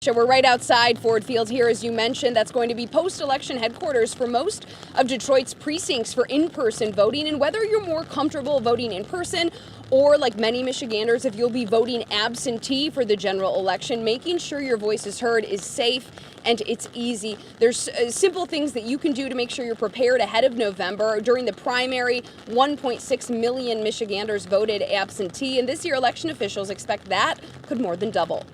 So we're right outside Ford Field here, as you mentioned. That's going to be post-election headquarters for most of Detroit's precincts for in-person voting. And whether you're more comfortable voting in person or, like many Michiganders, if you'll be voting absentee for the general election, making sure your voice is heard is safe and it's easy. There's simple things that you can do to make sure you're prepared ahead of November. During the primary, 1.6 million Michiganders voted absentee, and this year election officials expect that could more than double.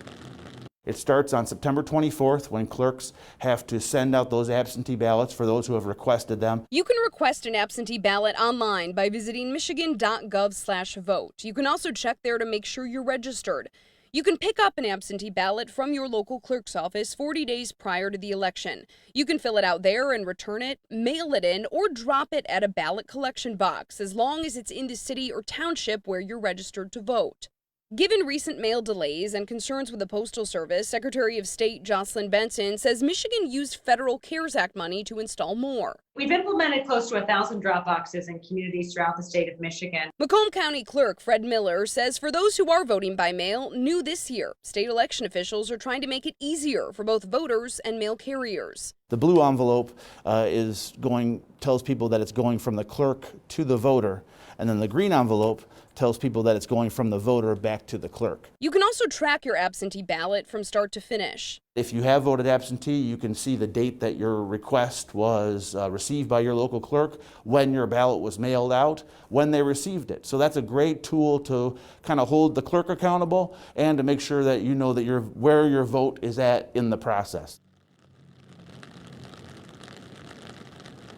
It starts on September 24th when clerks have to send out those absentee ballots for those who have requested them. You can request an absentee ballot online by visiting michigan.gov/vote. You can also check there to make sure you're registered. You can pick up an absentee ballot from your local clerk's office 40 days prior to the election. You can fill it out there and return it, mail it in, or drop it at a ballot collection box, as long as it's in the city or township where you're registered to vote. Given recent mail delays and concerns with the Postal Service, Secretary of State Jocelyn Benson says Michigan used federal CARES Act money to install more. We've implemented close to 1,000 drop boxes in communities throughout the state of Michigan. Macomb County Clerk Fred Miller says for those who are voting by mail, new this year, state election officials are trying to make it easier for both voters and mail carriers. The blue envelope tells people that it's going from the clerk to the voter, and then the green envelope tells people that it's going from the voter back to the clerk. You can also track your absentee ballot from start to finish. If you have voted absentee, you can see the date that your request was received by your local clerk, when your ballot was mailed out, when they received it. So that's a great tool to kind of hold the clerk accountable and to make sure that you know that where your vote is at in the process.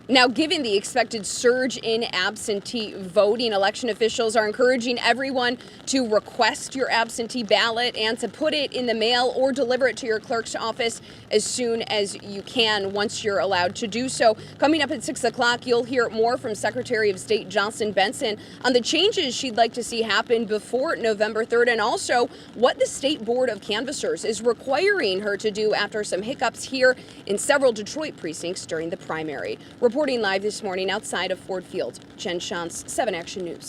Now, given the expected surge in absentee voting, election officials are encouraging everyone to request your absentee ballot and to put it in the mail or deliver it to your clerk's office as soon as you can, once you're allowed to do so. Coming up at 6 o'clock, you'll hear more from Secretary of State Jocelyn Benson on the changes she'd like to see happen before November 3rd, and also what the State Board of Canvassers is requiring her to do after some hiccups here in several Detroit precincts during the primary. Reporting live this morning outside of Ford Field, Jen Shantz, 7 Action News.